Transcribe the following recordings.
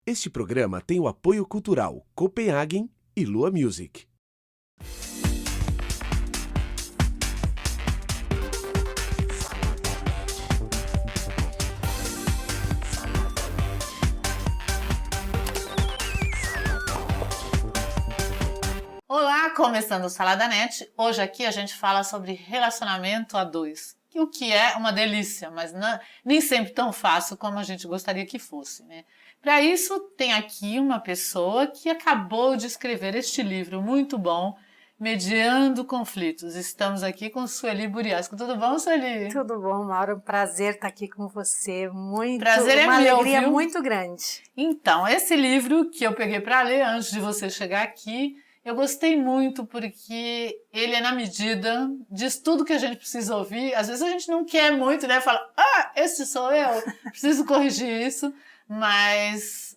Este programa tem o apoio cultural Copenhagen e Lua Music. Olá, começando o Salada Net. Hoje aqui a gente fala sobre relacionamento a dois. O que é uma delícia, mas nem sempre tão fácil como a gente gostaria que fosse, né? Para isso, tem aqui uma pessoa que acabou de escrever este livro muito bom, Mediando Conflitos. Estamos aqui com Sueli Buriasco. Tudo bom, Sueli? Tudo bom, Mauro. Um prazer estar aqui com você. Prazer é uma meu, alegria viu? muito grande. Então, esse livro que eu peguei para ler antes de você chegar aqui, eu gostei muito porque ele é na medida, diz tudo que a gente precisa ouvir. Às vezes a gente não quer muito, né? Fala, esse sou eu, preciso corrigir isso. Mas,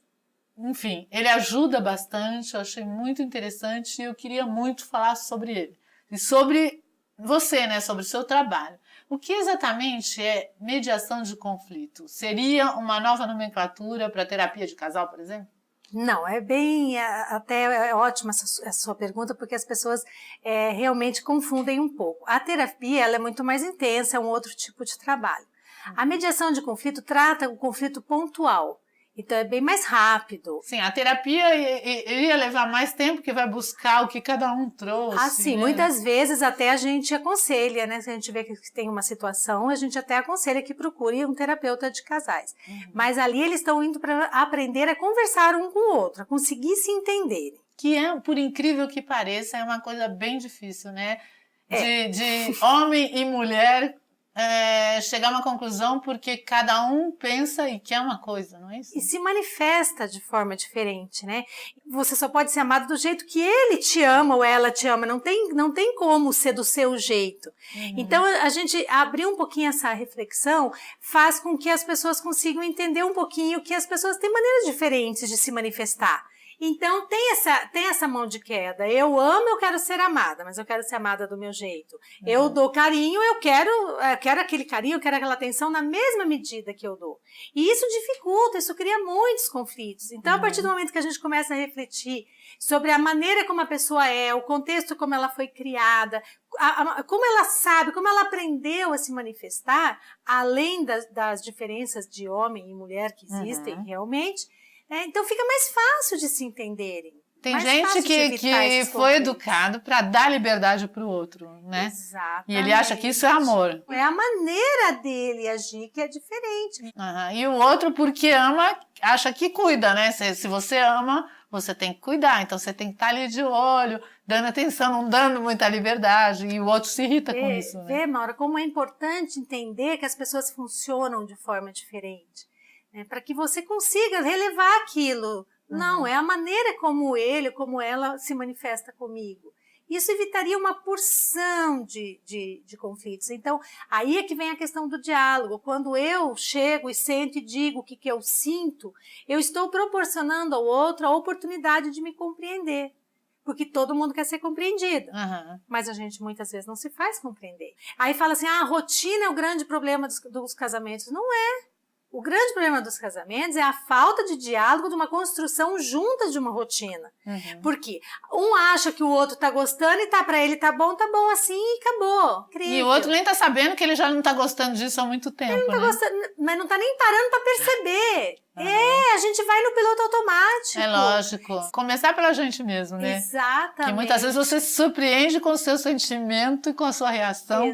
enfim, ele ajuda bastante, eu achei muito interessante e eu queria muito falar sobre ele. E sobre você, né? Sobre o seu trabalho. O que exatamente é mediação de conflito? Seria uma nova nomenclatura para terapia de casal, por exemplo? Não, até é ótima essa sua pergunta, porque as pessoas realmente confundem um pouco. A terapia, ela é muito mais intensa, é um outro tipo de trabalho. A mediação de conflito trata o conflito pontual, então é bem mais rápido. Sim, a terapia iria levar mais tempo, que vai buscar o que cada um trouxe. Assim, né? muitas vezes até a gente aconselha, né? Se a gente vê que tem uma situação, a gente até aconselha que procure um terapeuta de casais. Mas ali eles estão indo para aprender a conversar um com o outro, a conseguir se entenderem. Que é, por incrível que pareça, é uma coisa bem difícil, né? De homem e mulher chegar a uma conclusão porque cada um pensa e quer uma coisa, não é isso? E se manifesta de forma diferente, né? Você só pode ser amado do jeito que ele te ama ou ela te ama, não tem como ser do seu jeito. Então, a gente abrir um pouquinho essa reflexão faz com que as pessoas consigam entender um pouquinho que as pessoas têm maneiras diferentes de se manifestar. Então, tem essa mão de queda. Eu amo, eu quero ser amada, mas eu quero ser amada do meu jeito. Eu dou carinho, eu quero aquele carinho, eu quero aquela atenção na mesma medida que eu dou. E isso dificulta, isso cria muitos conflitos. Então, a partir do momento que a gente começa a refletir sobre a maneira como a pessoa é, o contexto como ela foi criada, como ela sabe, como ela aprendeu a se manifestar, além das diferenças de homem e mulher que existem realmente, então fica mais fácil de se entenderem. Tem gente que foi educado para dar liberdade para o outro, né? Exatamente. E ele acha que isso é amor. É a maneira dele agir que é diferente. E o outro, porque ama, acha que cuida, né? Se você ama, você tem que cuidar. Então você tem que estar ali de olho, dando atenção, não dando muita liberdade. E o outro se irrita com isso, né? Vê, Maura, como é importante entender que as pessoas funcionam de forma diferente. Para que você consiga relevar aquilo. Não, é a maneira como ele, como ela se manifesta comigo. Isso evitaria uma porção de conflitos. Então, aí é que vem a questão do diálogo. Quando eu chego e sento e digo o que eu sinto, eu estou proporcionando ao outro a oportunidade de me compreender. Porque todo mundo quer ser compreendido. Mas a gente muitas vezes não se faz compreender. Aí fala assim, a rotina é o grande problema dos casamentos. Não é. O grande problema dos casamentos é a falta de diálogo, de uma construção junta de uma rotina. Porque um acha que o outro tá gostando e tá pra ele tá bom assim e acabou. Incrível. E o outro nem tá sabendo que ele já não tá gostando disso há muito tempo, ele não tá gostando, mas não tá nem parando pra perceber. A gente vai no piloto automático. É lógico. Começar pela gente mesmo, né? Exatamente. Que muitas vezes você se surpreende com o seu sentimento e com a sua reação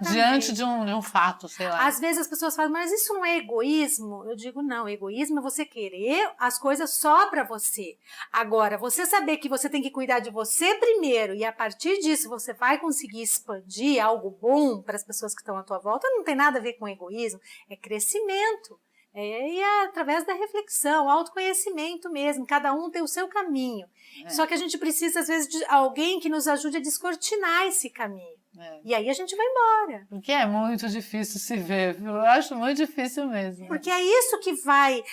diante de um fato, sei lá. Às vezes as pessoas falam, mas isso não é egoísmo? Eu digo, não, egoísmo é você querer as coisas só pra você. Agora, você saber que você tem que cuidar de você primeiro e a partir disso você vai conseguir expandir algo bom para as pessoas que estão à tua volta, não tem nada a ver com egoísmo, é crescimento. E é através da reflexão, autoconhecimento mesmo, cada um tem o seu caminho. Só que a gente precisa, às vezes, de alguém que nos ajude a descortinar esse caminho. E aí a gente vai embora. Porque é muito difícil se ver, viu? Eu acho muito difícil mesmo. Porque é isso que vai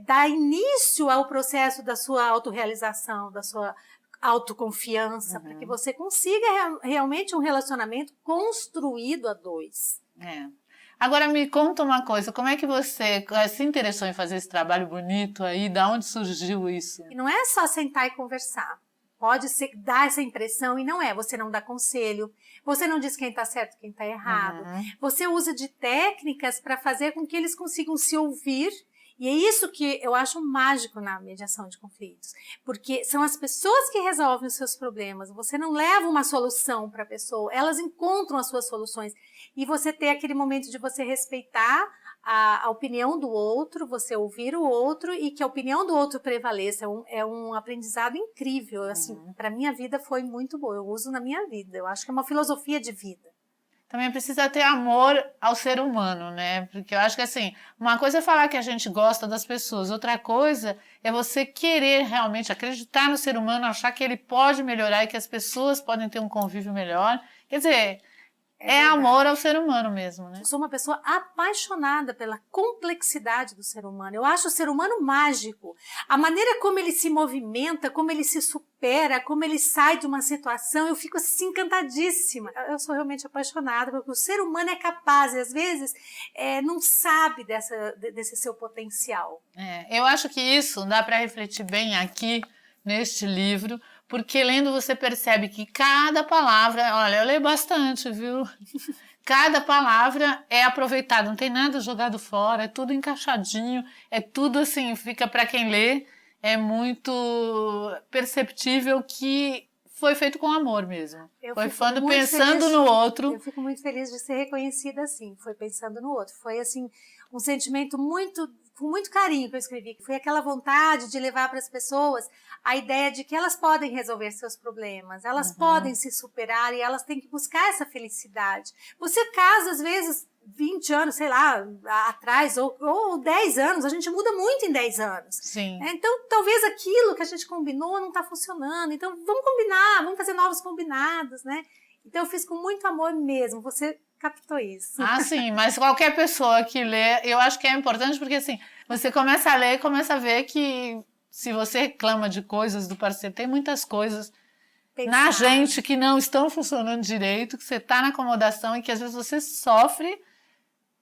dar início ao processo da sua autorrealização, da sua autoconfiança, para que você consiga realmente um relacionamento construído a dois. Agora me conta uma coisa, como é que você se interessou em fazer esse trabalho bonito aí? Da onde surgiu isso? E não é só sentar e conversar. Pode ser, dar essa impressão e não é. Você não dá conselho, você não diz quem está certo, quem está errado. Você usa de técnicas para fazer com que eles consigam se ouvir. E é isso que eu acho mágico na mediação de conflitos. Porque são as pessoas que resolvem os seus problemas. Você não leva uma solução para a pessoa, elas encontram as suas soluções. E você ter aquele momento de você respeitar a opinião do outro, você ouvir o outro e que a opinião do outro prevaleça. É um aprendizado incrível. Assim, para minha vida foi muito bom. Eu uso na minha vida. Eu acho que é uma filosofia de vida. Também precisa ter amor ao ser humano, né? Porque eu acho que, assim, uma coisa é falar que a gente gosta das pessoas, outra coisa é você querer realmente acreditar no ser humano, achar que ele pode melhorar e que as pessoas podem ter um convívio melhor. Quer dizer, é amor ao ser humano mesmo, né? Eu sou uma pessoa apaixonada pela complexidade do ser humano. Eu acho o ser humano mágico. A maneira como ele se movimenta, como ele se supera, como ele sai de uma situação, eu fico assim encantadíssima. Eu sou realmente apaixonada porque o ser humano é capaz e às vezes não sabe desse seu potencial. Eu acho que isso dá para refletir bem aqui neste livro, porque lendo você percebe que cada palavra, olha, eu leio bastante, viu? Cada palavra é aproveitada, não tem nada jogado fora, é tudo encaixadinho, é tudo assim, fica para quem lê, é muito perceptível que foi feito com amor mesmo. Foi pensando no outro. Eu fico muito feliz de ser reconhecida assim, foi pensando no outro. Foi assim, um sentimento com muito carinho que eu escrevi. Foi aquela vontade de levar para as pessoas a ideia de que elas podem resolver seus problemas, elas podem se superar e elas têm que buscar essa felicidade. Você casa, às vezes, 20 anos, sei lá, atrás, ou 10 anos, a gente muda muito em 10 anos. Sim. Então, talvez aquilo que a gente combinou não está funcionando. Então, vamos combinar, vamos fazer novos combinados, né? Então, eu fiz com muito amor mesmo. Você captou isso. Ah, sim, mas qualquer pessoa que lê, eu acho que é importante porque, assim, você começa a ler e começa a ver que se você reclama de coisas do parceiro, tem muitas coisas na gente que não estão funcionando direito, que você está na acomodação e que às vezes você sofre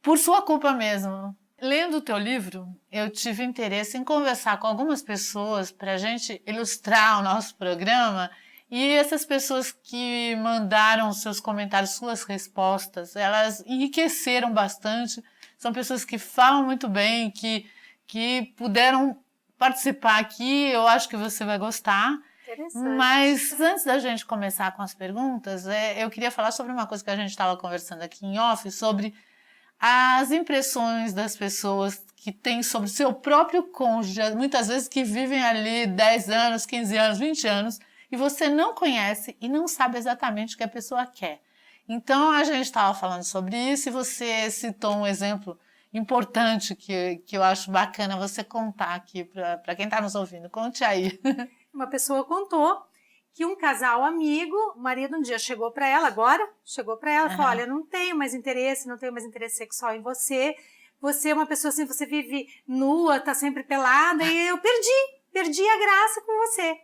por sua culpa mesmo. Lendo o teu livro, eu tive interesse em conversar com algumas pessoas para a gente ilustrar o nosso programa. E essas pessoas que mandaram seus comentários, suas respostas, elas enriqueceram bastante. São pessoas que falam muito bem, que puderam participar aqui. Eu acho que você vai gostar. Interessante. Mas antes da gente começar com as perguntas, eu queria falar sobre uma coisa que a gente estava conversando aqui em off, sobre as impressões das pessoas que têm sobre o seu próprio cônjuge, muitas vezes que vivem ali 10 anos, 15 anos, 20 anos, e você não conhece e não sabe exatamente o que a pessoa quer. Então, a gente estava falando sobre isso e você citou um exemplo importante que eu acho bacana você contar aqui para quem está nos ouvindo. Conte aí. Uma pessoa contou que um casal amigo, o marido um dia chegou para ela, falou, olha, não tenho mais interesse sexual em você, você é uma pessoa assim, você vive nua, tá sempre pelada, e eu perdi a graça com você.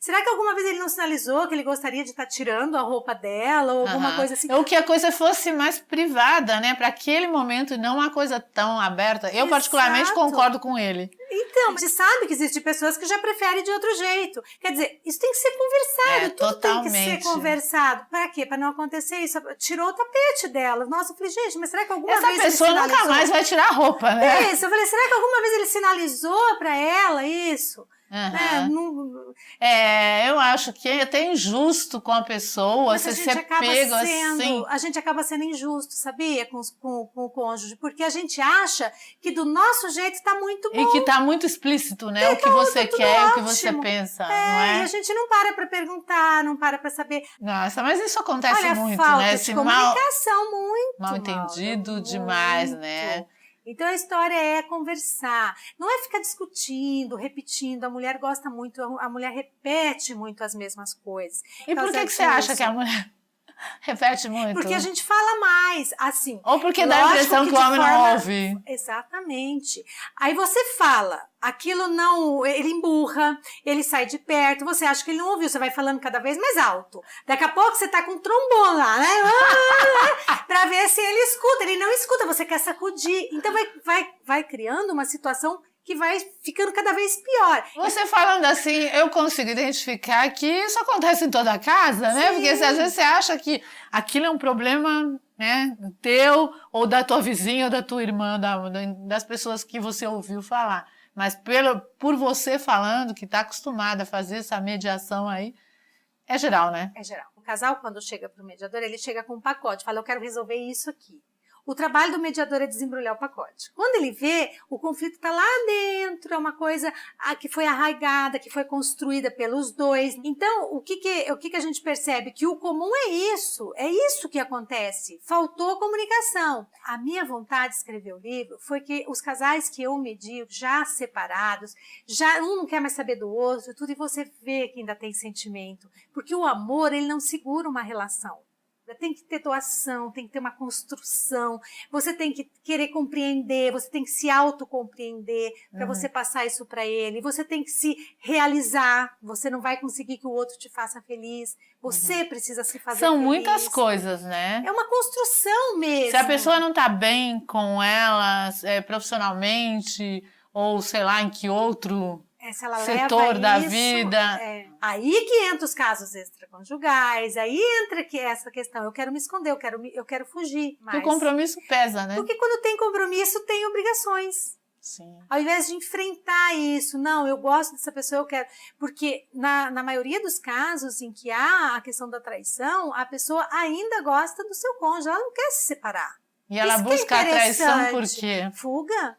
Será que alguma vez ele não sinalizou que ele gostaria de estar tirando a roupa dela ou alguma coisa assim? Ou que a coisa fosse mais privada, né? Para aquele momento e não uma coisa tão aberta. Eu, particularmente, concordo com ele. Então, você sabe que existem pessoas que já preferem de outro jeito. Quer dizer, isso tem que ser conversado. Tudo totalmente. Tem que ser conversado. Para quê? Para não acontecer isso. Tirou o tapete dela. Nossa, eu falei, gente, mas será que alguma vez ele sinalizou? Essa pessoa nunca mais vai tirar a roupa, né? Isso, eu falei, será que alguma vez ele sinalizou para ela isso? Eu acho que é até injusto com a pessoa. Mas você ser pego assim. A gente acaba sendo injusto, sabia? Com o cônjuge, porque a gente acha que do nosso jeito está muito bom. E que está muito explícito, né? O que você quer, ótimo. O que você pensa, não é? E a gente não para perguntar, não para saber. Nossa, mas isso acontece muito, falta né? De comunicação, muito mal entendido demais, né? Então a história é conversar, não é ficar discutindo, repetindo. A mulher gosta muito, a mulher repete muito as mesmas coisas. E por que você acha que a mulher... Repete muito. Porque a gente fala mais, assim. Ou porque dá a impressão que o homem não ouve. Exatamente. Aí você fala, aquilo não, ele emburra, ele sai de perto, você acha que ele não ouviu, você vai falando cada vez mais alto. Daqui a pouco você tá com um trombone lá, né? Pra ver se ele escuta. Ele não escuta, você quer sacudir. Então vai criando uma situação que vai ficando cada vez pior. Você falando assim, eu consigo identificar que isso acontece em toda casa, né? Sim. Porque às vezes você acha que aquilo é um problema, né, teu, ou da tua vizinha, ou da tua irmã, das pessoas que você ouviu falar. Mas por você falando, que está acostumada a fazer essa mediação aí, é geral, né? É geral. O casal, quando chega para o mediador, ele chega com um pacote, fala, eu quero resolver isso aqui. O trabalho do mediador é desembrulhar o pacote. Quando ele vê, o conflito está lá dentro, é uma coisa que foi arraigada, que foi construída pelos dois. Então, o que a gente percebe? Que o comum é isso que acontece. Faltou comunicação. A minha vontade de escrever o livro foi que os casais que eu medio, já separados, já um não quer mais saber do outro, tudo, e você vê que ainda tem sentimento. Porque o amor, ele não segura uma relação. Tem que ter doação, tem que ter uma construção, você tem que querer compreender, você tem que se autocompreender para você passar isso para ele, você tem que se realizar, você não vai conseguir que o outro te faça feliz, você precisa se fazer São feliz. muitas coisas, né? É uma construção mesmo. Se a pessoa não está bem com ela profissionalmente, ou sei lá, em que outro se ela setor leva da isso, vida. Aí que entra os casos extraconjugais, aí entra essa questão, eu quero me esconder, eu quero fugir. Mas... O compromisso pesa, né? Porque quando tem compromisso, tem obrigações. Sim. Ao invés de enfrentar isso, não, eu gosto dessa pessoa, eu quero... Porque na maioria dos casos em que há a questão da traição, a pessoa ainda gosta do seu cônjuge, ela não quer se separar. E ela busca a traição por quê? Fuga.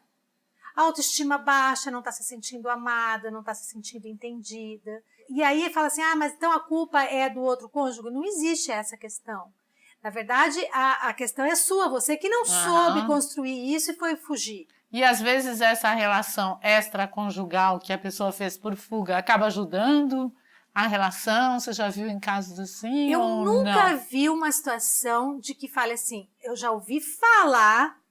A autoestima baixa, não está se sentindo amada, não está se sentindo entendida. E aí fala assim, mas então a culpa é do outro cônjuge? Não existe essa questão. Na verdade, a questão é sua, você que não soube construir isso e foi fugir. E às vezes essa relação extraconjugal que a pessoa fez por fuga acaba ajudando a relação? Você já viu em casos assim Eu ou nunca não? vi uma situação de que fale assim, eu já ouvi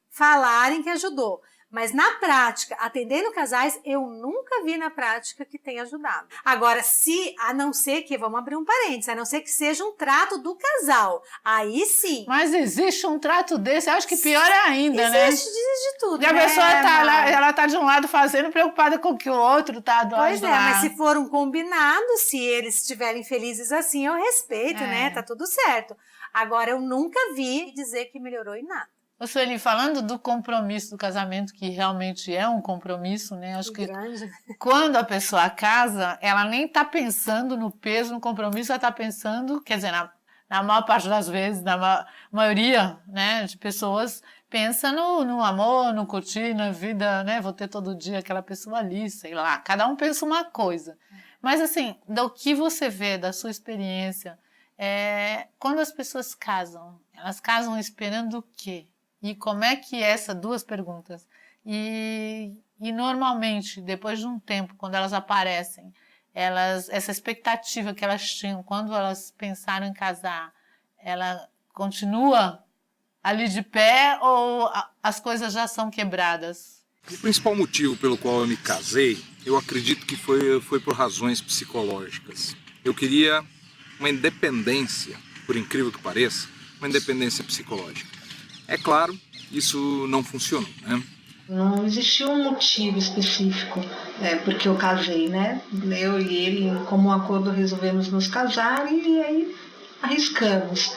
falarem que ajudou. Mas na prática, atendendo casais, eu nunca vi na prática que tenha ajudado. Agora, a não ser que, vamos abrir um parênteses, a não ser que seja um trato do casal, aí sim. Mas existe um trato desse, eu acho que pior é ainda, né? Existe de tudo, E a pessoa tá lá, ela tá de um lado fazendo, preocupada com o que o outro tá do Pois lado lá. mas se for um combinado, se eles estiverem felizes assim, eu respeito, né? Tá tudo certo. Agora, eu nunca vi dizer que melhorou em nada. Ô, Sueli, falando do compromisso do casamento, que realmente é um compromisso, né? Acho que grande. Quando a pessoa casa, ela nem tá pensando no peso, no compromisso, ela tá pensando, quer dizer, na maior parte das vezes, na maioria, né, de pessoas, pensa no amor, no curtir, na vida, né? Vou ter todo dia aquela pessoa ali, sei lá. Cada um pensa uma coisa. Mas, assim, do que você vê, da sua experiência, quando as pessoas casam, elas casam esperando o quê? E como é que essas duas perguntas? E normalmente, depois de um tempo, quando elas aparecem, essa expectativa que elas tinham quando elas pensaram em casar, ela continua ali de pé ou as coisas já são quebradas? O principal motivo pelo qual eu me casei, eu acredito que foi por razões psicológicas. Eu queria uma independência, por incrível que pareça, uma independência psicológica. É claro, isso não funcionou, né? Não existiu um motivo específico porque eu casei, né? Eu e ele, como um acordo, resolvemos nos casar e aí arriscamos.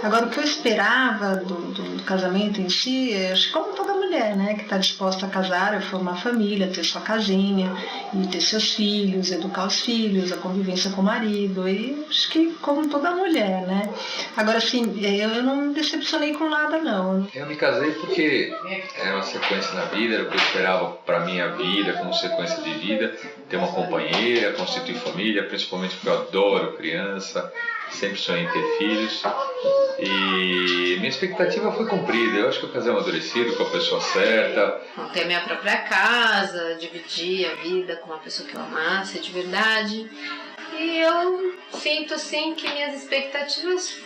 Agora, o que eu esperava do casamento em si, acho que como toda mulher, né, que está disposta a casar, a formar família, ter sua casinha, e ter seus filhos, educar os filhos, a convivência com o marido, e acho que como toda mulher, né. Agora, assim, eu não me decepcionei com nada, não. Eu me casei porque era uma sequência na vida, era o que eu esperava para minha vida, como sequência de vida, ter uma companheira, constituir família, principalmente porque eu adoro criança, sempre sonhei em ter filhos. E minha expectativa foi cumprida. Eu acho que eu casei amadurecido, com a pessoa certa. Ter minha própria casa, dividir a vida com uma pessoa que eu amasse de verdade. E eu sinto assim que minhas expectativas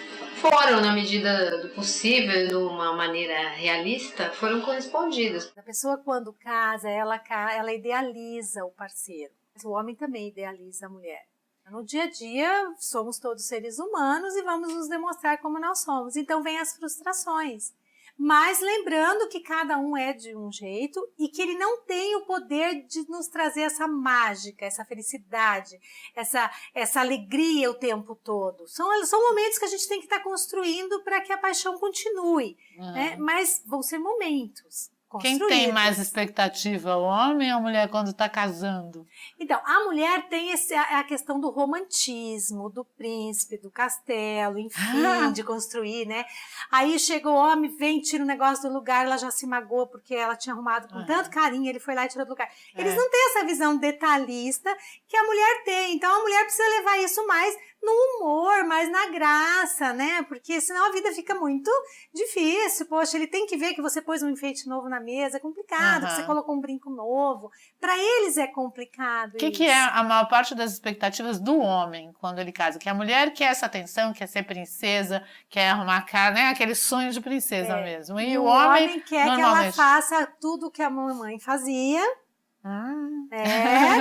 foram, na medida do possível, de uma maneira realista, foram correspondidas. A pessoa, quando casa, ela idealiza o parceiro. O homem também idealiza a mulher. No dia a dia, somos todos seres humanos e vamos nos demonstrar como nós somos. Então, vem as frustrações. Mas lembrando que cada um é de um jeito e que ele não tem o poder de nos trazer essa mágica, essa felicidade, essa alegria o tempo todo. São momentos que a gente tem que estar construindo para que a paixão continue, né? Mas vão ser momentos Quem tem mais expectativa, o homem ou a mulher quando está casando? Então, a mulher tem a questão do romantismo, do príncipe, do castelo, enfim, de construir, né? Aí chega o homem, vem, tira o negócio do lugar, ela já se magoou porque ela tinha arrumado com tanto carinho, ele foi lá e tirou do lugar. Eles não têm essa visão detalhista que a mulher tem, então a mulher precisa levar isso mais no humor, mais na graça, né? Porque senão a vida fica muito difícil. Poxa, ele tem que ver que você pôs um enfeite novo na mesa, é complicado, que você colocou um brinco novo. Para eles é complicado. O que é a maior parte das expectativas do homem quando ele casa? Que a mulher quer essa atenção, quer ser princesa, quer arrumar cara, né? Aquele sonho de princesa mesmo. E o homem quer que ela faça tudo o que a mamãe fazia.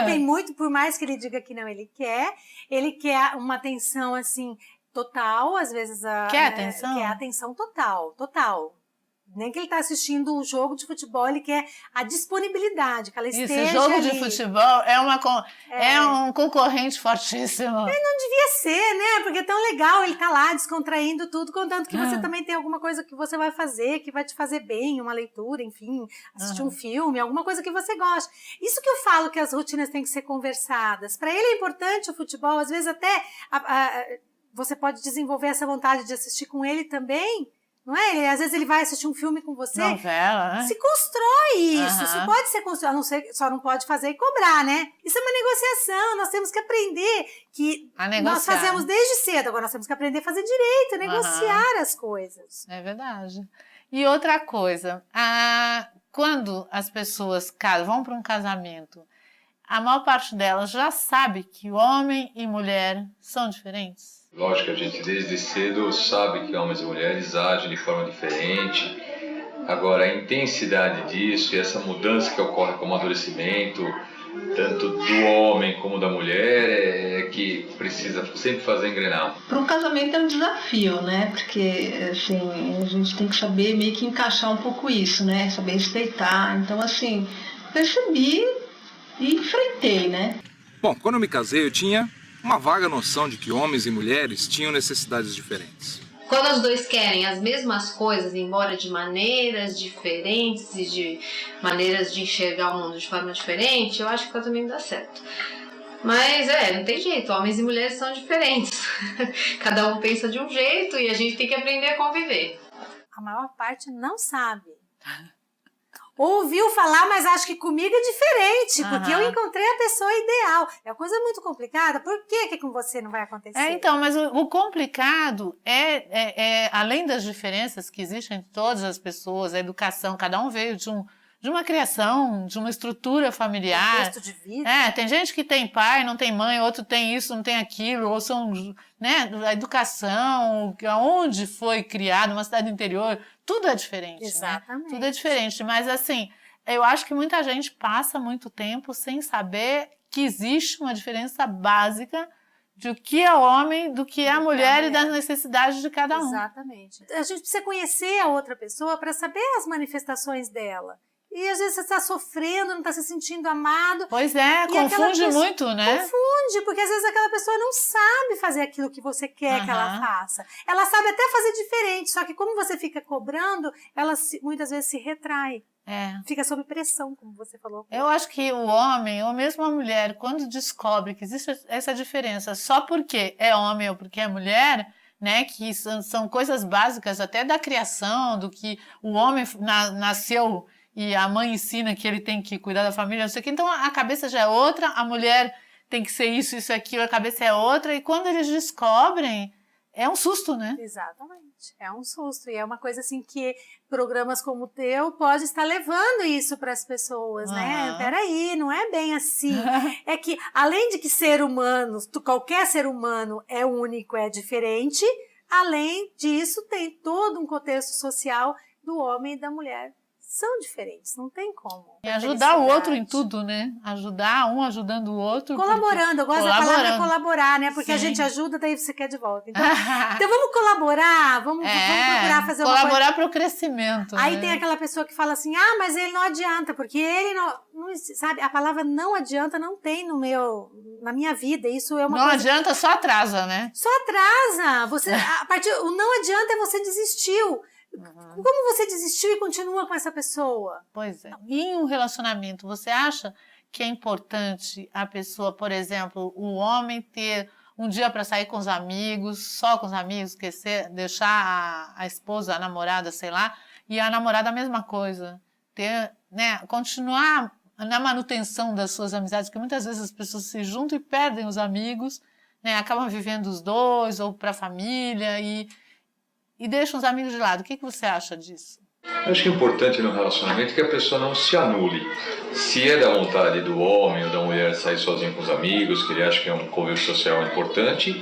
Tem muito, por mais que ele diga que não, ele quer uma atenção assim total, às vezes quer atenção? Quer atenção total. Nem que ele está assistindo um jogo de futebol, ele quer a disponibilidade, que ela esteja ali. Esse jogo de futebol é um concorrente fortíssimo. Ele não devia ser, né? Porque é tão legal ele tá lá descontraindo tudo, contanto que você também tem alguma coisa que você vai fazer, que vai te fazer bem, uma leitura, enfim, assistir um filme, alguma coisa que você gosta. Isso que eu falo que as rotinas têm que ser conversadas. Para ele é importante o futebol, às vezes até você pode desenvolver essa vontade de assistir com ele também. Não é? Às vezes ele vai assistir um filme com você. Novela, né? Se constrói isso. Isso pode ser construído. A não ser, só não pode fazer e cobrar, né? Isso é uma negociação. Nós temos que aprender que nós fazemos desde cedo. Agora nós temos que aprender a fazer direito, negociar as coisas. É verdade. E outra coisa, quando as pessoas vão para um casamento, a maior parte delas já sabe que homem e mulher são diferentes? Lógico que a gente desde cedo sabe que homens e mulheres agem de forma diferente. Agora, a intensidade disso e essa mudança que ocorre com o amadurecimento, tanto do homem como da mulher, é que precisa sempre fazer engrenar. Para um casamento é um desafio, né? Porque assim, a gente tem que saber meio que encaixar um pouco isso, né? Saber respeitar. Então, assim, percebi e enfrentei, né? Bom, quando eu me casei, eu tinha uma vaga noção de que homens e mulheres tinham necessidades diferentes. Quando os dois querem as mesmas coisas, embora de maneiras diferentes e de maneiras de enxergar o mundo de forma diferente, eu acho que o casamento dá certo. Mas não tem jeito, homens e mulheres são diferentes. Cada um pensa de um jeito e a gente tem que aprender a conviver. A maior parte não sabe. Ouviu falar, mas acho que comigo é diferente, porque eu encontrei a pessoa ideal. É uma coisa muito complicada. Por que com você não vai acontecer? Então, mas o complicado além das diferenças que existem entre todas as pessoas, a educação, cada um veio de uma criação, de uma estrutura familiar. Contexto de vida. Tem gente que tem pai, não tem mãe, outro tem isso, não tem aquilo, ou são, né, a educação, onde foi criado, uma cidade interior, tudo é diferente. Exatamente. Né? Tudo é diferente, mas assim, eu acho que muita gente passa muito tempo sem saber que existe uma diferença básica do que é homem, do que é a mulher e das necessidades de cada um. Exatamente. A gente precisa conhecer a outra pessoa para saber as manifestações dela. E às vezes você está sofrendo, não está se sentindo amado. Pois é, confunde muito, né? Confunde, porque às vezes aquela pessoa não sabe fazer aquilo que você quer que ela faça. Ela sabe até fazer diferente, só que como você fica cobrando, ela muitas vezes se retrai. Fica sob pressão, como você falou. Eu acho que o homem, ou mesmo a mulher, quando descobre que existe essa diferença só porque é homem ou porque é mulher, né, que são coisas básicas até da criação, do que o homem nasceu e a mãe ensina que ele tem que cuidar da família, não sei o quê. Então a cabeça já é outra, a mulher tem que ser isso, isso, aquilo, a cabeça é outra, e quando eles descobrem, é um susto, né? Exatamente, é um susto, e é uma coisa assim que programas como o teu pode estar levando isso para as pessoas, né? Peraí, não é bem assim. É que, além de que ser humano, qualquer ser humano é único, é diferente, Além disso, tem todo um contexto social do homem e da mulher. São diferentes, não tem como. E ajudar o outro em tudo, né? Ajudar um ajudando o outro. Colaborando, eu gosto da palavra colaborar, né? Porque a gente ajuda, daí você quer de volta. Então, então vamos colaborar, vamos procurar fazer uma coisa. Colaborar para o crescimento. Aí né? tem aquela pessoa que fala assim, mas ele não adianta, porque ele não sabe, a palavra não adianta não tem na minha vida, isso é uma não coisa... adianta, só atrasa, né? Só atrasa, o não adianta é você desistiu. Como você desistiu e continua com essa pessoa? Pois é. E em um relacionamento, você acha que é importante a pessoa, por exemplo, o homem ter um dia para sair com os amigos, só com os amigos, esquecer, deixar a esposa, a namorada, sei lá, e a namorada a mesma coisa, ter, né, continuar na manutenção das suas amizades, porque muitas vezes as pessoas se juntam e perdem os amigos, né, acabam vivendo os dois ou para a família e deixam os amigos de lado. O que você acha disso? Eu acho que é importante no relacionamento que a pessoa não se anule. Se é da vontade do homem ou da mulher sair sozinho com os amigos, que ele acha que é um convívio social importante,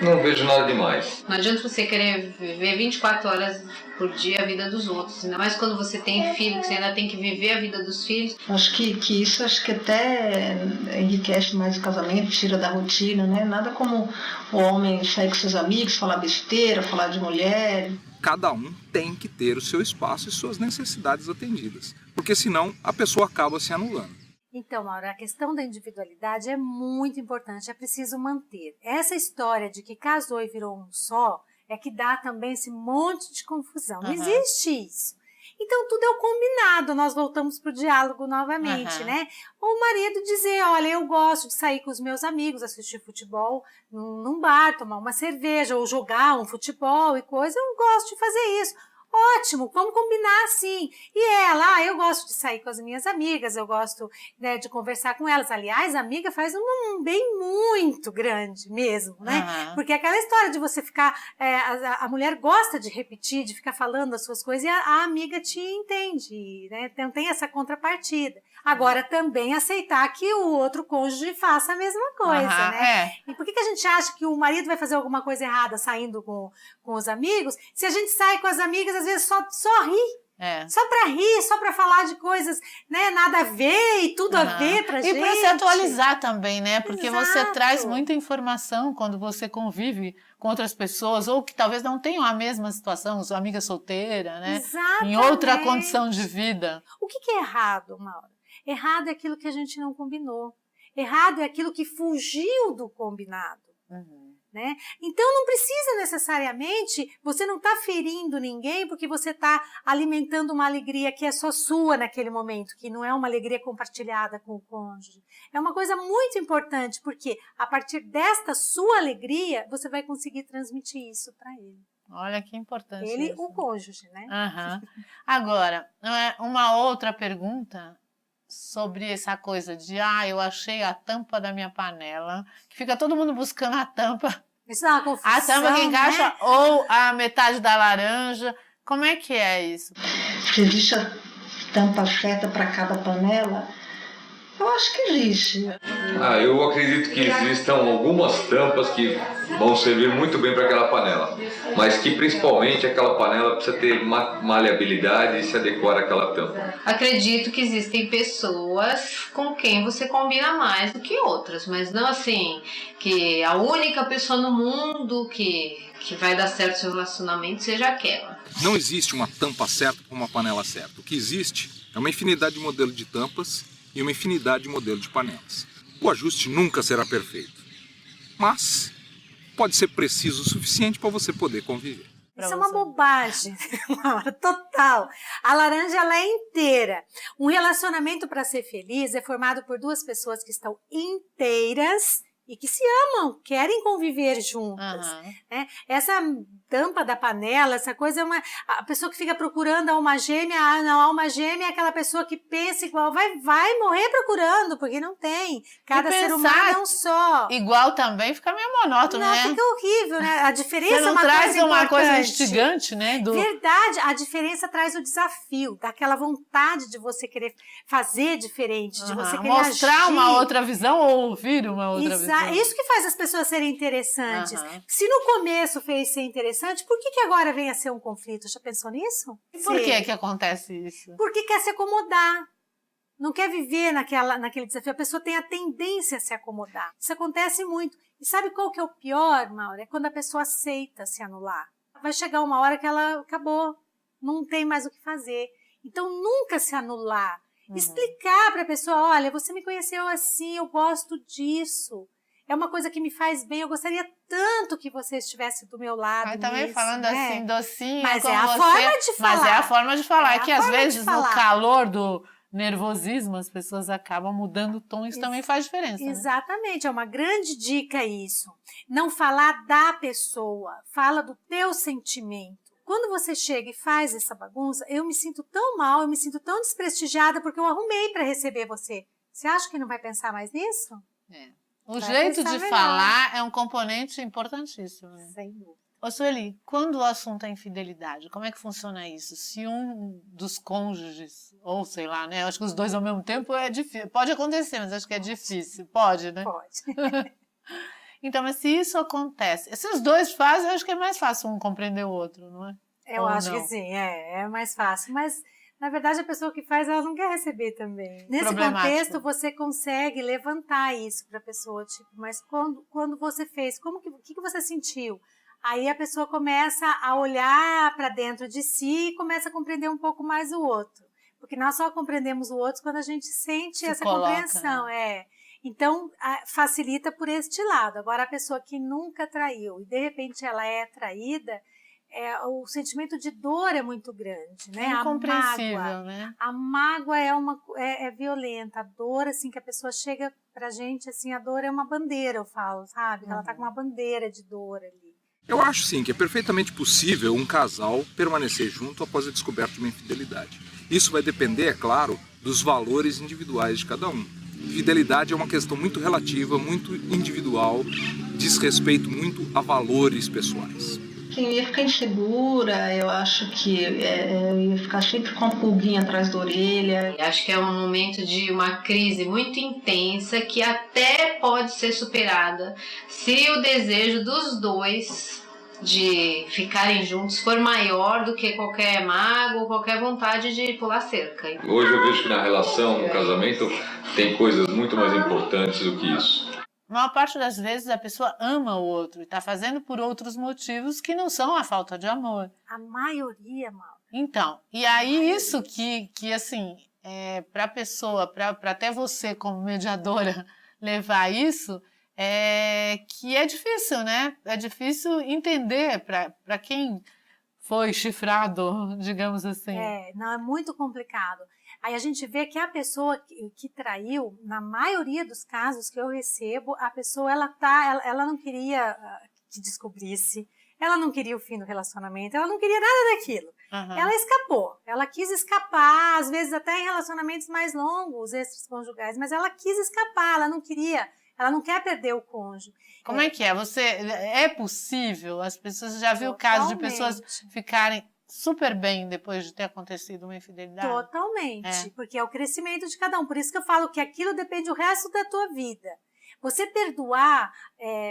não vejo nada demais. Não adianta você querer viver 24 horas por dia a vida dos outros, ainda mais quando você tem filho, que você ainda tem que viver a vida dos filhos. Acho que isso até enriquece mais o casamento, tira da rotina, né? Nada como o homem sair com seus amigos, falar besteira, falar de mulher. Cada um tem que ter o seu espaço e suas necessidades atendidas, porque senão a pessoa acaba se anulando. Então, Maura, a questão da individualidade é muito importante, é preciso manter. Essa história de que casou e virou um só é que dá também esse monte de confusão. Não existe isso. Então, tudo é o combinado, nós voltamos para o diálogo novamente, né? O marido dizer, olha, eu gosto de sair com os meus amigos, assistir futebol num bar, tomar uma cerveja, ou jogar um futebol e coisa, eu gosto de fazer isso. Ótimo, vamos combinar assim. E ela, eu gosto de sair com as minhas amigas, eu gosto, né, de conversar com elas. Aliás, a amiga faz um bem muito grande mesmo, né? Porque aquela história de você ficar... a mulher gosta de repetir, de ficar falando as suas coisas e a amiga te entende, né? Então tem essa contrapartida. Agora, também aceitar que o outro cônjuge faça a mesma coisa, né? E por que a gente acha que o marido vai fazer alguma coisa errada saindo com os amigos? Se a gente sai com as amigas, às vezes só ri. Só pra rir, só pra falar de coisas, né, nada a ver e tudo a ver pra gente. E pra se atualizar também, né? Porque você traz muita informação quando você convive com outras pessoas, ou que talvez não tenham a mesma situação, sua amiga solteira, né? Exatamente. Em outra condição de vida. O que é errado, Maura? Errado é aquilo que a gente não combinou. Errado é aquilo que fugiu do combinado. Né? Então não precisa necessariamente, você não está ferindo ninguém porque você está alimentando uma alegria que é só sua naquele momento, que não é uma alegria compartilhada com o cônjuge. É uma coisa muito importante, porque a partir desta sua alegria, você vai conseguir transmitir isso para ele. Olha que importante ele, isso. o cônjuge, né? Agora, uma outra pergunta sobre essa coisa de, eu achei a tampa da minha panela, que fica todo mundo buscando a tampa. Isso é uma confusão, a tampa que encaixa, né? ou a metade da laranja. Como é que é isso? Se existe a tampa certa para cada panela, eu acho que existe. Eu acredito que existam algumas tampas que vão servir muito bem para aquela panela, mas que principalmente aquela panela precisa ter maleabilidade e se adequar àquela tampa. Acredito que existem pessoas com quem você combina mais do que outras, mas não assim, que a única pessoa no mundo que vai dar certo seu relacionamento seja aquela. Não existe uma tampa certa para uma panela certa. O que existe é uma infinidade de modelos de tampas e uma infinidade de modelos de panelas. O ajuste nunca será perfeito, mas pode ser preciso o suficiente para você poder conviver. Isso é uma bobagem, total. A laranja, ela é inteira. Um relacionamento, para ser feliz, é formado por duas pessoas que estão inteiras e que se amam, querem conviver juntas. Né? Essa tampa da panela, essa coisa é a pessoa que fica procurando a alma gêmea, não, a alma gêmea é aquela pessoa que pensa igual, vai morrer procurando, porque não tem. Cada ser humano é um só. Igual também fica meio monótono, não, né? Fica horrível, né? A diferença você não é uma traz coisa uma importante. Coisa instigante, né? Verdade, a diferença traz o desafio, daquela vontade de você querer fazer diferente, de você querer mostrar agir. uma outra visão ou ouvir uma outra visão. Isso que faz as pessoas serem interessantes. Aham. Se no começo fez ser interessante, por que agora vem a ser um conflito? Já pensou nisso? E por que acontece isso? Porque quer se acomodar. Não quer viver naquele desafio. A pessoa tem a tendência a se acomodar. Isso acontece muito. E sabe qual que é o pior, Maura? É quando a pessoa aceita se anular. Vai chegar uma hora que ela acabou. Não tem mais o que fazer. Então, nunca se anular. Explicar para a pessoa, olha, você me conheceu assim, eu gosto disso. É uma coisa que me faz bem, eu gostaria tanto que você estivesse do meu lado. Mas também falando assim, docinho, mas como é a você, forma de falar. Mas é a forma de falar, que às vezes no falar. calor do nervosismo as pessoas acabam mudando o tom, isso também faz diferença. Exatamente, é uma grande dica isso. Não falar da pessoa, fala do teu sentimento. Quando você chega e faz essa bagunça, eu me sinto tão mal, eu me sinto tão desprestigiada porque eu arrumei para receber você. Você acha que não vai pensar mais nisso? É. O Vai jeito pensar de melhor. falar é um componente importantíssimo. Né? Sem dúvida. Ô, Sueli, quando o assunto é infidelidade, como é que funciona isso? Se um dos cônjuges, ou sei lá, né? Acho que os dois ao mesmo tempo é difícil. Pode acontecer, mas acho que é difícil. Pode, né? Pode. Então, mas se isso acontece, se os dois fazem, eu acho que é mais fácil um compreender o outro, não é? Eu Ou acho não? que sim, é mais fácil. Mas, na verdade, a pessoa que faz, ela não quer receber também. Nesse Problemático. contexto, você consegue levantar isso para a pessoa, tipo, mas quando você fez, o que você sentiu? Aí a pessoa começa a olhar para dentro de si e começa a compreender um pouco mais o outro. Porque nós só compreendemos o outro quando a gente sente Se essa coloca, compreensão. Então, facilita por este lado. Agora, a pessoa que nunca traiu e de repente ela é traída, o sentimento de dor é muito grande, né? É incompreensível, a mágoa, né? A mágoa é violenta. A dor, assim, que a pessoa chega pra gente, assim, a dor é uma bandeira, eu falo, sabe? Que ela tá com uma bandeira de dor ali. Eu acho sim que é perfeitamente possível um casal permanecer junto após a descoberta de uma infidelidade. Isso vai depender, é claro, dos valores individuais de cada um. Fidelidade é uma questão muito relativa, muito individual, diz respeito muito a valores pessoais. Sim, eu ia ficar insegura, eu acho que eu ia ficar sempre com a pulguinha atrás da orelha. Acho que é um momento de uma crise muito intensa que até pode ser superada se o desejo dos dois de ficarem juntos for maior do que qualquer mágoa ou qualquer vontade de pular cerca. Hoje eu vejo que na relação, no casamento, tem coisas muito mais importantes do que isso. A maior parte das vezes a pessoa ama o outro e está fazendo por outros motivos que não são a falta de amor. A maioria, mal. Então, e aí isso que assim, para a pessoa, para até você como mediadora levar isso, que é difícil, né? É difícil entender para quem foi chifrado, digamos assim. Não, é muito complicado. Aí a gente vê que a pessoa que traiu, na maioria dos casos que eu recebo, a pessoa ela não queria que descobrisse, ela não queria o fim do relacionamento, ela não queria nada daquilo. Uhum. Ela escapou, ela quis escapar, às vezes até em relacionamentos mais longos, extraconjugais, mas ela quis escapar, ela não queria, ela não quer perder o cônjuge. Como é que é? É possível? As pessoas já viu casos de pessoas ficarem super bem depois de ter acontecido uma infidelidade? Totalmente, porque é o crescimento de cada um. Por isso que eu falo que aquilo depende do resto da tua vida. Você perdoar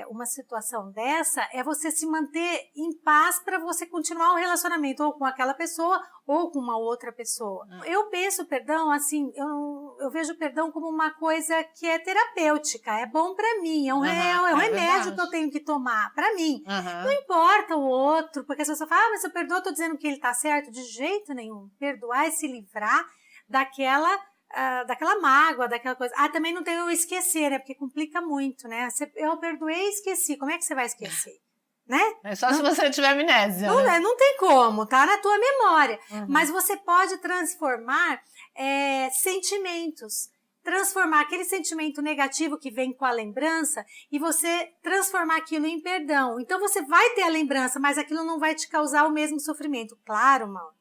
uma situação dessa é você se manter em paz para você continuar o relacionamento ou com aquela pessoa ou com uma outra pessoa. Eu penso o perdão assim, eu vejo o perdão como uma coisa que é terapêutica, é bom para mim, é um remédio verdade. que eu tenho que tomar para mim. Uhum. Não importa o outro, porque as pessoas falam, mas se eu perdoo, eu tô dizendo que ele tá certo. De jeito nenhum. Perdoar é se livrar daquela mágoa, daquela coisa. Também não tem o esquecer, né? Porque complica muito, né? Eu perdoei e esqueci. Como é que você vai esquecer? Né? É só se você tiver amnésia. Não tem como, tá na tua memória. Uhum. Mas você pode transformar sentimentos. Transformar aquele sentimento negativo que vem com a lembrança e você transformar aquilo em perdão. Então você vai ter a lembrança, mas aquilo não vai te causar o mesmo sofrimento. Claro, Mauro,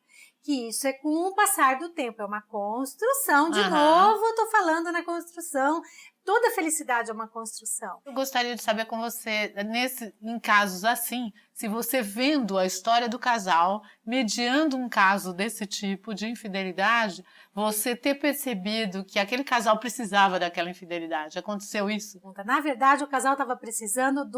que isso é com o passar do tempo, é uma construção. De novo, eu tô falando na construção toda felicidade é uma construção. Eu gostaria de saber com você, em casos assim, se você vendo a história do casal, mediando um caso desse tipo de infidelidade, você ter percebido que aquele casal precisava daquela infidelidade. Aconteceu isso? Na verdade, o casal estava precisando de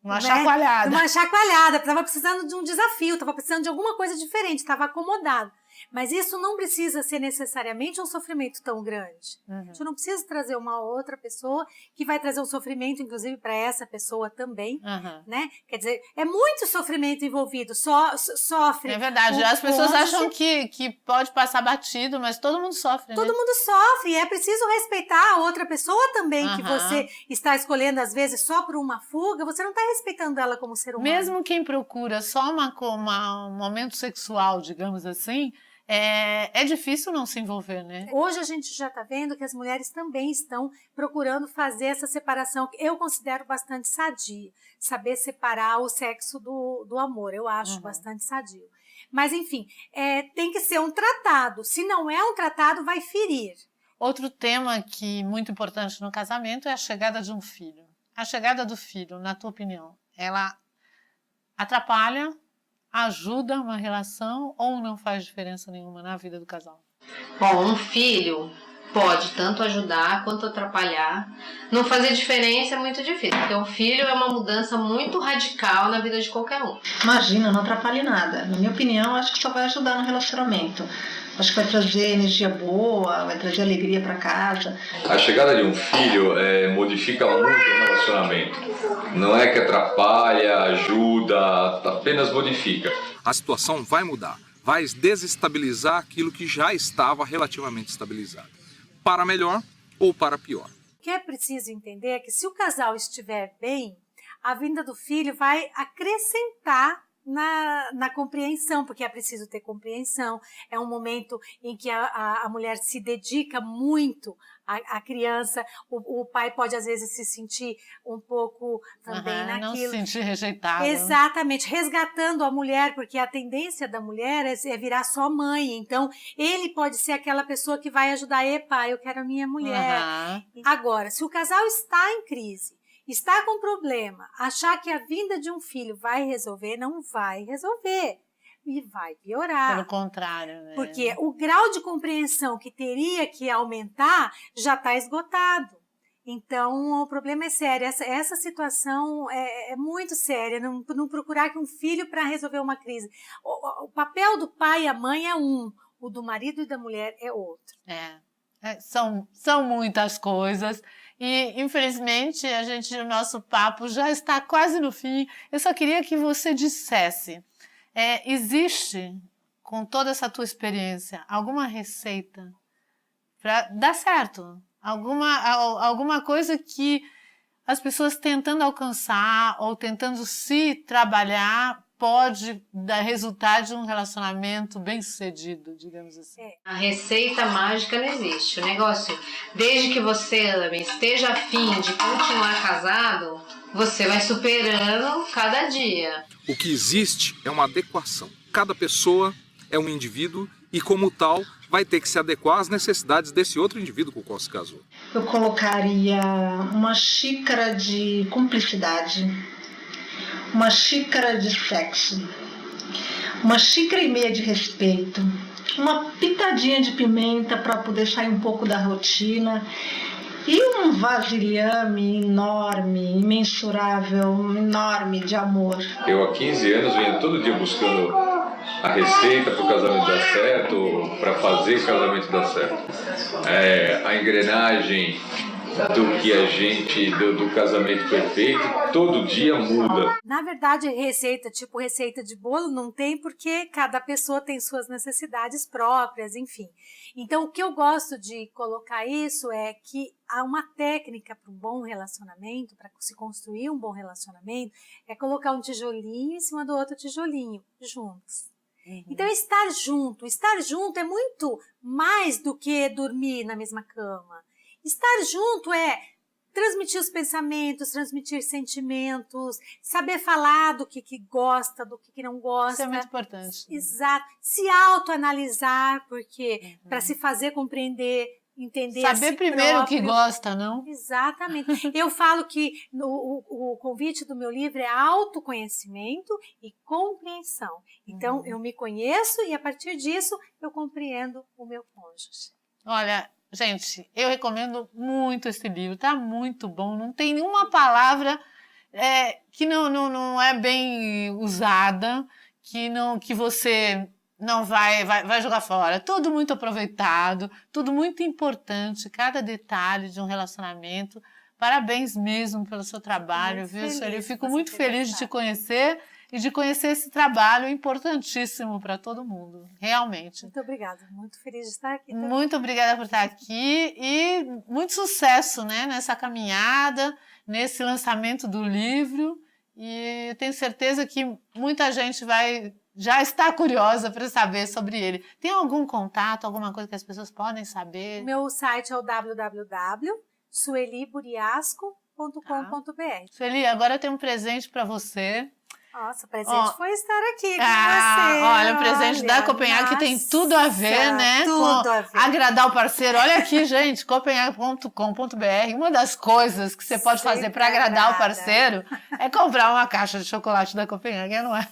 Uma chacoalhada. De uma chacoalhada, estava precisando de um desafio, estava precisando de alguma coisa diferente, estava acomodado. Mas isso não precisa ser necessariamente um sofrimento tão grande. A gente não precisa trazer uma outra pessoa que vai trazer um sofrimento, inclusive, para essa pessoa também, né? Quer dizer, é muito sofrimento envolvido, sofre. É verdade, as pessoas acham que pode passar batido, mas todo mundo sofre, Todo mundo sofre, e é preciso respeitar a outra pessoa também, que você está escolhendo, às vezes, só por uma fuga, você não está respeitando ela como ser humano. Mesmo quem procura só um momento sexual, digamos assim, é difícil não se envolver, né? Hoje a gente já está vendo que as mulheres também estão procurando fazer essa separação, que eu considero bastante sadia. Saber separar o sexo do amor, eu acho bastante sadio. Mas, enfim, tem que ser um tratado. Se não é um tratado, vai ferir. Outro tema que muito importante no casamento é a chegada de um filho. A chegada do filho, na tua opinião, ela atrapalha, ajuda uma relação ou não faz diferença nenhuma na vida do casal? Bom, um filho pode tanto ajudar quanto atrapalhar. Não fazer diferença é muito difícil, porque um filho é uma mudança muito radical na vida de qualquer um. Imagina, não atrapalhe nada. Na minha opinião, acho que só vai ajudar no relacionamento. Acho que vai trazer energia boa, vai trazer alegria para casa. A chegada de um filho modifica muito o relacionamento. Não é que atrapalha, ajuda, apenas modifica. A situação vai mudar, vai desestabilizar aquilo que já estava relativamente estabilizado. Para melhor ou para pior. O que é preciso entender é que se o casal estiver bem, a vinda do filho vai acrescentar na compreensão, porque é preciso ter compreensão. É um momento em que a mulher se dedica muito à criança, o pai pode às vezes se sentir um pouco também naquilo. Não se sentir rejeitado. Exatamente, resgatando a mulher, porque a tendência da mulher é virar só mãe, então ele pode ser aquela pessoa que vai ajudar, pai, eu quero a minha mulher. Agora, se o casal está em crise, está com problema, achar que a vinda de um filho vai resolver, não vai resolver. E vai piorar. Pelo contrário, né? Porque o grau de compreensão que teria que aumentar já está esgotado. Então, o problema é sério. Essa situação é muito séria. Não procurar que um filho para resolver uma crise. O papel do pai e a mãe é um, o do marido e da mulher é outro. São muitas coisas. E, infelizmente, o nosso papo já está quase no fim. Eu só queria que você dissesse, existe, com toda essa tua experiência, alguma receita para dar certo? Alguma coisa que as pessoas tentando alcançar ou tentando se trabalhar pode dar resultado de um relacionamento bem-sucedido, digamos assim. A receita mágica não existe. O negócio, desde que você esteja afim de continuar casado, você vai superando cada dia. O que existe é uma adequação. Cada pessoa é um indivíduo e, como tal, vai ter que se adequar às necessidades desse outro indivíduo com o qual se casou. Eu colocaria uma xícara de cumplicidade, uma xícara de sexo, uma xícara e meia de respeito, uma pitadinha de pimenta para poder sair um pouco da rotina e um vasilhame enorme, imensurável, enorme de amor. Eu há 15 anos venho todo dia buscando a receita para o casamento dar certo, para fazer o casamento dar certo. A engrenagem do casamento perfeito, todo dia muda. Na verdade, receita de bolo não tem, porque cada pessoa tem suas necessidades próprias, enfim. Então, o que eu gosto de colocar isso é que há uma técnica para um bom relacionamento, para se construir um bom relacionamento, é colocar um tijolinho em cima do outro tijolinho, juntos. Então, estar junto é muito mais do que dormir na mesma cama. Estar junto é transmitir os pensamentos, transmitir sentimentos, saber falar do que gosta, do que não gosta. Isso é muito importante. Exato. Se autoanalisar, porque para se fazer compreender entender Saber a si primeiro o que próprio. gosta, não? Exatamente. Eu falo que o convite do meu livro é autoconhecimento e compreensão. Então, eu me conheço e, a partir disso, eu compreendo o meu cônjuge. Olha, gente, eu recomendo muito esse livro, tá muito bom. Não tem nenhuma palavra que não é bem usada, que você não vai jogar fora. Tudo muito aproveitado, tudo muito importante, cada detalhe de um relacionamento. Parabéns mesmo pelo seu trabalho, Muito viu, Sueli? Eu feliz fico de você muito ter feliz de te gostado. conhecer e de conhecer esse trabalho importantíssimo para todo mundo, realmente. Muito obrigada. Muito feliz de estar aqui também. Muito obrigada por estar aqui e muito sucesso, né, nessa caminhada, nesse lançamento do livro. E eu tenho certeza que muita gente já está curiosa para saber sobre ele. Tem algum contato, alguma coisa que as pessoas podem saber? Meu site é o www.sueliburiasco.com.br. Sueli, agora eu tenho um presente para você. Nossa, o presente foi estar aqui com Ah, você. olha, o presente Olha, da Copenhague que tem tudo a ver, nossa, né? Tudo com a ver. agradar o parceiro. Olha aqui, gente, copenhague.com.br. Uma das coisas que você pode fazer para agradar o parceiro é comprar uma caixa de chocolate da Copenhague, não é?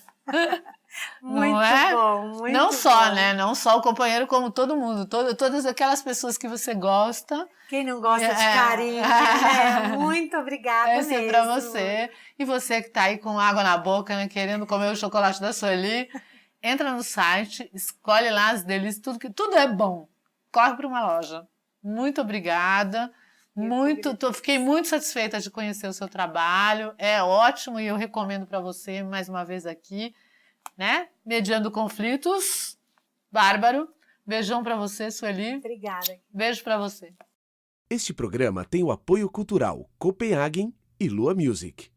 Muito não é? bom, muito Não só, bom. né? Não só o companheiro, como todo mundo. Todas aquelas pessoas que você gosta. Quem não gosta de É. carinho, né? Muito obrigada Essa mesmo. é pra você. E você que tá aí com água na boca, né? Querendo comer o chocolate da Sueli, entra no site, escolhe lá as delícias, tudo é bom. Corre para uma loja. Muito obrigada. Fiquei muito satisfeita de conhecer o seu trabalho. É ótimo e eu recomendo para você mais uma vez aqui, né? Mediando conflitos. Bárbaro. Beijão para você, Sueli. Obrigada. Beijo para você. Este programa tem o apoio cultural Copenhagen e Lua Music.